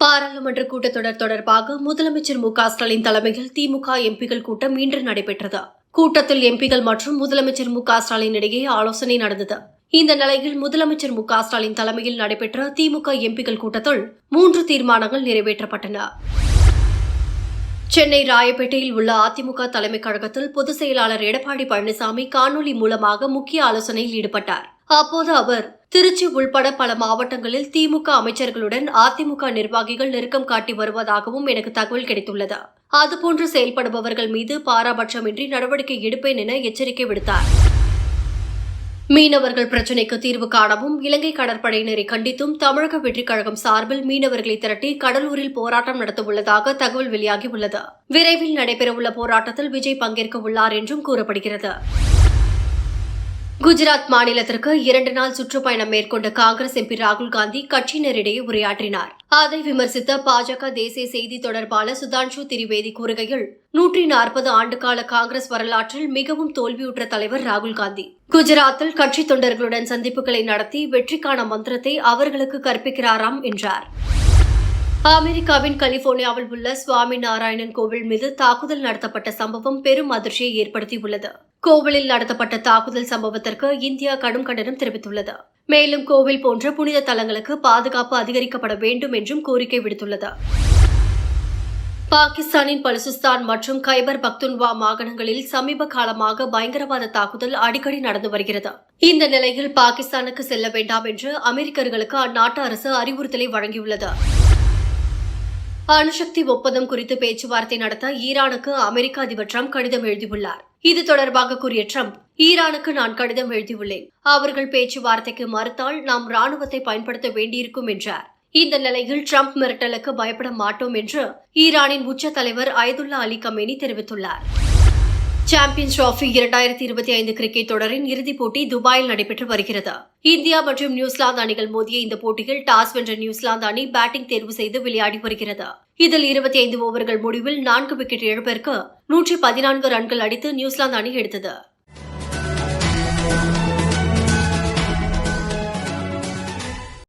பாராளுமன்ற கூட்டத்தொடர் தொடர்பாக முதலமைச்சர் மு.க.ஸ்டாலின் தலைமையில் திமுக எம்பிக்கள் கூட்டம் இன்று நடைபெற்றது. கூட்டத்தில் எம்பிக்கள் மற்றும் முதலமைச்சர் மு.க.ஸ்டாலின் இடையே ஆலோசனை நடந்தது. இந்த நிலையில் முதலமைச்சர் மு.க.ஸ்டாலின் தலைமையில் நடைபெற்ற திமுக எம்பிக்கள் கூட்டத்தில் 3 தீர்மானங்கள் நிறைவேற்றப்பட்டன. சென்னை ராயப்பேட்டையில் உள்ள அதிமுக தலைமைக் கழகத்தில் பொதுச் செயலாளர் எடப்பாடி பழனிசாமி காணொலி மூலமாக முக்கிய ஆலோசனையில் ஈடுபட்டார். அப்போது அவர் திருச்சி உள்பட பல மாவட்டங்களில் திமுக அமைச்சர்களுடன் அதிமுக நிர்வாகிகள் நெருக்கம் காட்டி வருவதாகவும் எனக்கு தகவல் கிடைத்துள்ளது. அதுபோன்று செயல்படுபவர்கள் மீது பாராபட்சமின்றி நடவடிக்கை எடுப்பேன் என எச்சரிக்கை விடுத்தார். மீனவர்கள் பிரச்சினைக்கு தீர்வு காணவும் இலங்கை கடற்படையினரை கண்டித்தும் தமிழக வெற்றிக் கழகம் சார்பில் மீனவர்களை திரட்டி கடலூரில் போராட்டம் நடத்தவுள்ளதாக தகவல் வெளியாகியுள்ளது. விரைவில் நடைபெறவுள்ள போராட்டத்தில் விஜய் பங்கேற்க உள்ளார் என்றும் கூறப்படுகிறது. குஜராத் மாநிலத்திற்கு 2 நாள் சுற்றுப்பயணம் மேற்கொண்ட காங்கிரஸ் எம்பி ராகுல் காந்தி கட்சியினரிடையே உரையாற்றினார். அதை விமர்சித்த பாஜக தேசிய செய்தி தொடர்பாளர் சுதான்ஷு திரிவேதி கூறுகையில், 140 ஆண்டுகால காங்கிரஸ் வரலாற்றில் மிகவும் தோல்வியுற்ற தலைவர் ராகுல் காந்தி. குஜராத்தில் கட்சி தொண்டர்களுடன் சந்திப்புகளை நடத்தி வெற்றிக்கான மந்திரத்தை அவர்களுக்கு கற்பிக்கிறாராம் என்றார். அமெரிக்காவின் கலிபோர்னியாவில் உள்ள சுவாமி நாராயணன் கோவில் மீது தாக்குதல் நடத்தப்பட்ட சம்பவம் பெரும் அதிர்ச்சியை ஏற்படுத்தியுள்ளது. கோவிலில் நடத்தப்பட்ட தாக்குதல் சம்பவத்திற்கு இந்தியா கடும் கண்டனம் தெரிவித்துள்ளது. மேலும் கோவில் போன்ற புனித தலங்களுக்கு பாதுகாப்பு அதிகரிக்கப்பட வேண்டும் என்றும் கோரிக்கை விடுத்துள்ளது. பாகிஸ்தானின் பலுசிஸ்தான் மற்றும் கைபர் பக்துன்வா மாகாணங்களில் சமீப காலமாக பயங்கரவாத தாக்குதல் அடிக்கடி நடந்து வருகிறது. இந்த நிலையில் பாகிஸ்தானுக்கு செல்ல வேண்டாம் என்று அமெரிக்கர்களுக்கு அந்நாட்டு அரசு அறிவுறுத்தலை வழங்கியுள்ளது. அணுசக்தி ஒப்பந்தம் குறித்து பேச்சுவார்த்தை நடத்த ஈரானுக்கு அமெரிக்க அதிபர் டிரம்ப் கடிதம் எழுதியுள்ளார். இது தொடர்பாக கூறிய டிரம்ப், ஈரானுக்கு நான் கடிதம் எழுதியுள்ளேன். அவர்கள் பேச்சுவார்த்தைக்கு மறுத்தால் நாம் ராணுவத்தை பயன்படுத்த வேண்டியிருக்கும் என்றார். இந்த நிலையில் டிரம்ப் மிரட்டலுக்கு பயப்பட மாட்டோம் என்று ஈரானின் உச்ச தலைவர் அயதுல்லா அலி கமேனி தெரிவித்துள்ளார். சாம்பியன்ஸ் டிராபி 2025 கிரிக்கெட் தொடரின் இறுதிப் போட்டி துபாயில் நடைபெற்று வருகிறது. இந்தியா மற்றும் நியூசிலாந்து அணிகள் மோதிய இந்த போட்டியில் டாஸ் வென்ற நியூசிலாந்து அணி பேட்டிங் தேர்வு செய்து விளையாடி வருகிறது. இதில் 25 ஓவர்கள் முடிவில் 4 விக்கெட் இழப்பிற்கு 114 ரன்கள் அடித்து நியூசிலாந்து அணி எடுத்தது.